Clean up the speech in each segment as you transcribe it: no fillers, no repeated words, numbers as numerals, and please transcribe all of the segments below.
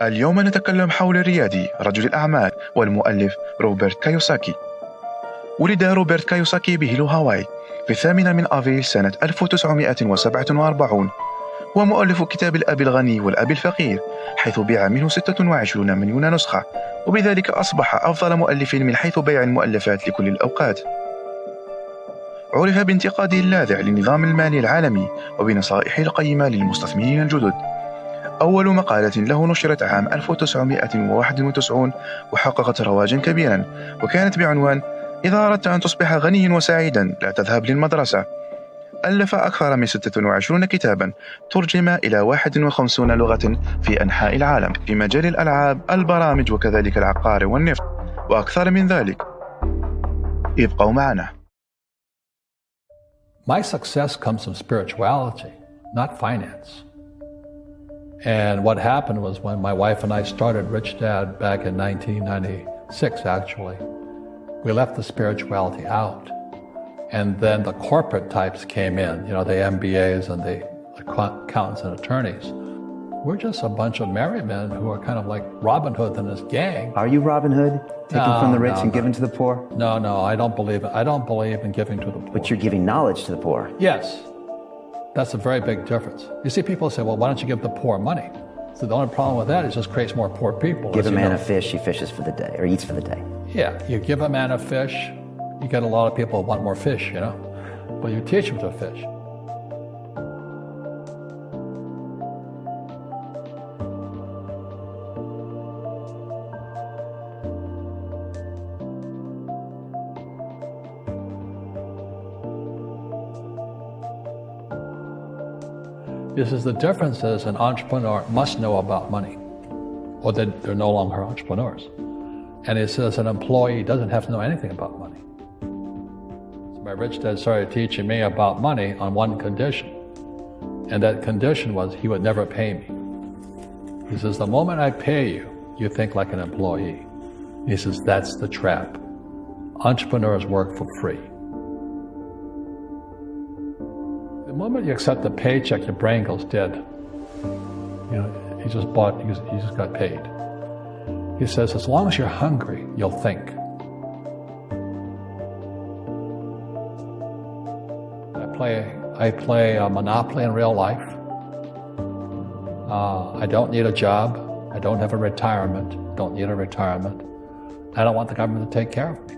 اليوم نتكلم حول الريادي رجل الأعمال والمؤلف روبرت كيوساكي. ولد روبرت كيوساكي بهيلو هاواي في 8 من آفريل سنة 1947. هو مؤلف كتاب الأب الغني والأب الفقير، حيث بيع منه 26 مليون نسخة، وبذلك أصبح أفضل مؤلف من حيث بيع المؤلفات لكل الأوقات. عرف بانتقاده اللاذع للنظام المالي العالمي وبنصائحه القيمة للمستثمرين الجدد. أول مقالة له نشرت عام 1991 وحققت رواجا كبيرا، وكانت بعنوان إذا أردت أن تصبح غنيا وسعيدا لا تذهب للمدرسة. ألف أكثر من 26 كتابا ترجم إلى 51 لغة في أنحاء العالم في مجال الألعاب، البرامج، وكذلك العقار والنفط وأكثر من ذلك. ابقوا معنا. My success comes from spirituality, not finance. And what happened was when my wife and I started Rich Dad back in 1996, actually, we left the spirituality out. And then the corporate types came in, the MBAs and the accountants and attorneys. We're just a bunch of married men who are kind of like Robin Hood and his gang. Are you Robin Hood? Taking from the rich and giving to the poor? No, I don't believe it. I don't believe in giving to the poor. But you're giving knowledge to the poor. Yes. That's a very big difference. You see, people say, well, why don't you give the poor money? So the only problem with that is it just creates more poor people. Give a man a fish, he fishes for the day, or eats for the day. Yeah, you give a man a fish, you get a lot of people who want more fish, but you teach them to fish. This is the difference is an entrepreneur must know about money, or they're no longer entrepreneurs. And it says an employee doesn't have to know anything about money. So my rich dad started teaching me about money on one condition. And that condition was he would never pay me. He says, the moment I pay you, you think like an employee. He says, that's the trap. Entrepreneurs work for free. The moment you accept the paycheck, your brain goes dead. You just got paid. He says, as long as you're hungry, you'll think. I play Monopoly in real life. I don't need a job. I don't have a retirement. Don't need a retirement. I don't want the government to take care of me.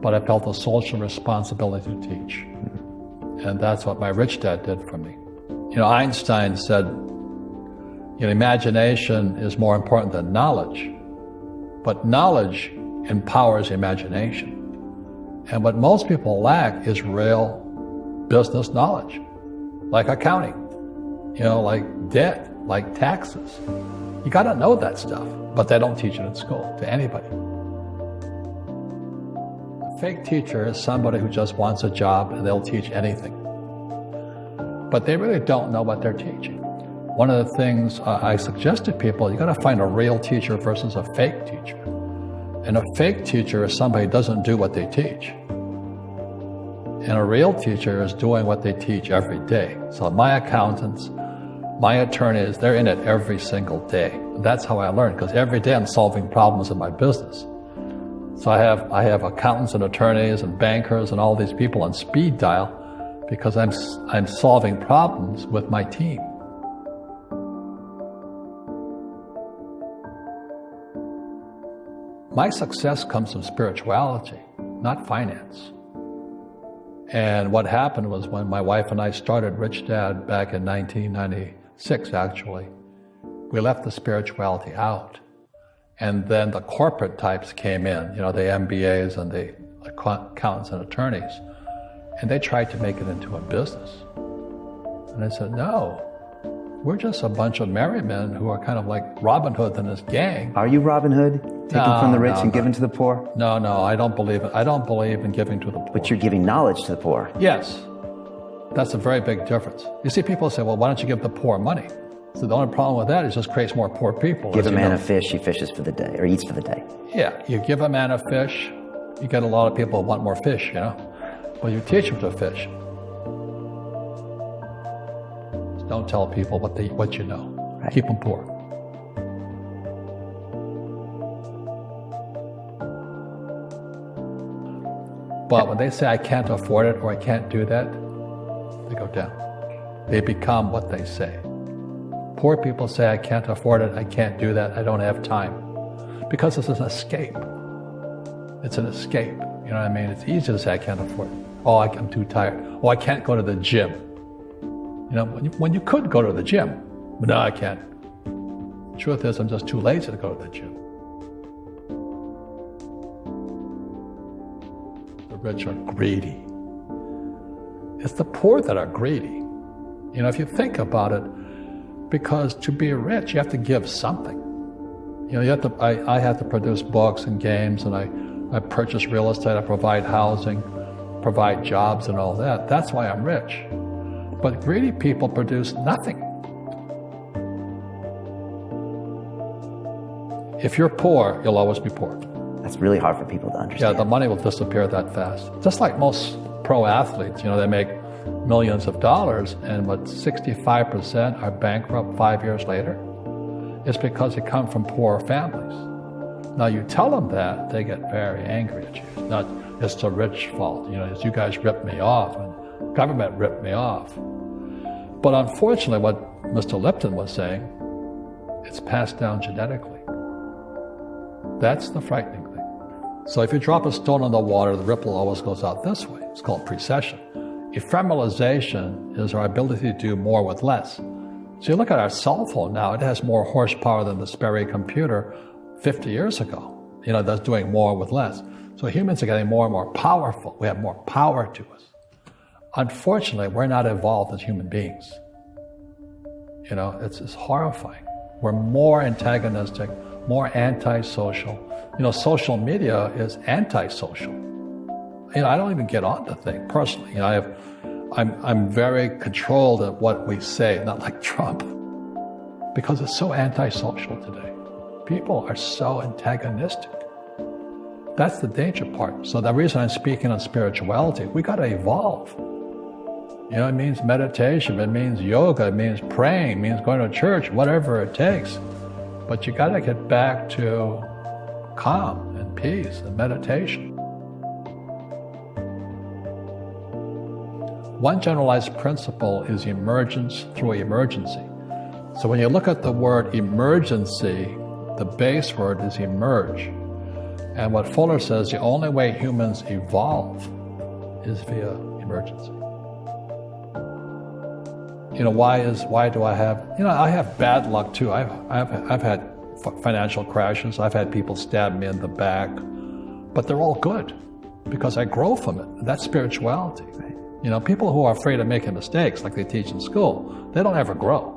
But I felt a social responsibility to teach. And that's what my rich dad did for me. Einstein said, imagination is more important than knowledge. But knowledge empowers imagination. And what most people lack is real business knowledge, like accounting, like debt, like taxes. You got to know that stuff, but they don't teach it in school to anybody. A fake teacher is somebody who just wants a job and they'll teach anything. But they really don't know what they're teaching. One of the things I suggest to people, you got to find a real teacher versus a fake teacher. And a fake teacher is somebody who doesn't do what they teach. And a real teacher is doing what they teach every day. So my accountants, my attorneys, they're in it every single day. That's how I learn, because every day I'm solving problems in my business. So I have accountants and attorneys and bankers and all these people on speed dial because I'm solving problems with my team. My success comes from spirituality, not finance. And what happened was when my wife and I started Rich Dad back in 1996, actually, we left the spirituality out. And then the corporate types came in, the MBAs and the accountants and attorneys. And they tried to make it into a business. And I said, no, we're just a bunch of married men who are kind of like Robin Hood and his gang. Are you Robin Hood? Taking from the rich and giving to the poor? No, I don't believe it. I don't believe in giving to the poor. But you're giving knowledge to the poor. Yes. That's a very big difference. You see, people say, well, why don't you give the poor money? So the only problem with that is it just creates more poor people. Give a man a fish, he fishes for the day, or eats for the day. Yeah, you give a man a fish, you get a lot of people who want more fish, But you teach them to fish. Just don't tell people what you know. Right. Keep them poor. But when they say I can't afford it or I can't do that, they go down. They become what they say. Poor people say I can't afford it, I can't do that, I don't have time. Because it's an escape. It's an escape. You know what I mean? It's easy to say I can't afford it. Oh, I'm too tired. Oh, I can't go to the gym. You know, when you could go to the gym, but no, I can't. Truth is, I'm just too lazy to go to the gym. The rich are greedy. It's the poor that are greedy. You know, if you think about it, because to be rich, you have to give something. You know, you have to. I have to produce books and games, and I purchase real estate, I provide housing, provide jobs and all that. That's why I'm rich. But greedy people produce nothing. If you're poor, you'll always be poor. That's really hard for people to understand. Yeah, the money will disappear that fast. Just like most pro athletes, you know, they make millions of dollars, and what 65% are bankrupt 5 years later. It's because they come from poor families. Now you tell them that, they get very angry at you. It's not, it's the rich fault. You know, it's you guys ripped me off and government ripped me off. But unfortunately, what Mr. Lipton was saying, it's passed down genetically. That's the frightening thing. So if you drop a stone in the water, the ripple always goes out this way. It's called precession. Ephemeralization is our ability to do more with less. So you look at our cell phone now, it has more horsepower than the Sperry computer 50 years ago. You know, that's doing more with less. So humans are getting more and more powerful. We have more power to us. Unfortunately, we're not evolved as human beings. You know, it's horrifying. We're more antagonistic, more antisocial. You know, social media is antisocial. You know, I don't even get on the thing personally. You know, I'm very controlled at what we say, not like Trump, because it's so antisocial today. People are so antagonistic. That's the danger part. So the reason I'm speaking on spirituality, we got to evolve. You know, it means meditation, it means yoga, it means praying, it means going to church, whatever it takes. But you got to get back to calm and peace and meditation. One generalized principle is emergence through emergency. So when you look at the word emergency, the base word is emerge. And what Fuller says, the only way humans evolve is via emergency. You know, why do I have, you know, I have bad luck too. I've had financial crashes. I've had people stab me in the back, but they're all good because I grow from it. That's spirituality. You know, people who are afraid of making mistakes, like they teach in school, they don't ever grow.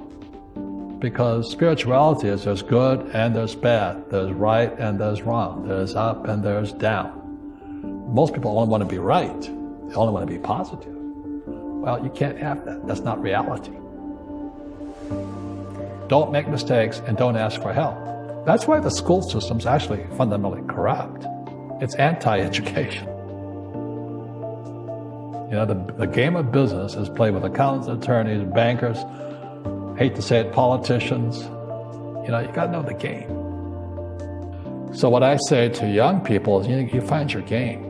Because spirituality is there's good and there's bad, there's right and there's wrong, there's up and there's down. Most people only want to be right, they only want to be positive. Well, you can't have that, that's not reality. Don't make mistakes and don't ask for help. That's why the school system's actually fundamentally corrupt. It's anti-education. You know, the game of business is played with accountants, attorneys, bankers, hate to say it, politicians. You know, you got to know the game. So what I say to young people is, you find your game.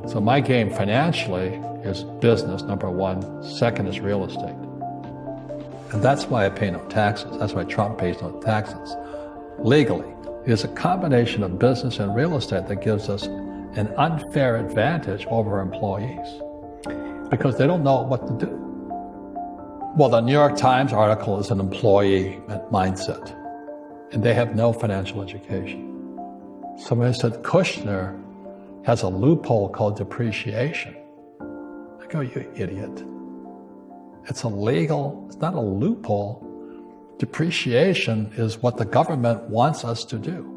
So my game financially is business, number one. Second is real estate. And that's why I pay no taxes. That's why Trump pays no taxes. Legally, it is a combination of business and real estate that gives us an unfair advantage over employees because they don't know what to do. Well, the New York Times article is an employee mindset, and they have no financial education. Somebody said Kushner has a loophole called depreciation. I go, you idiot. It's illegal, it's not a loophole. Depreciation is what the government wants us to do.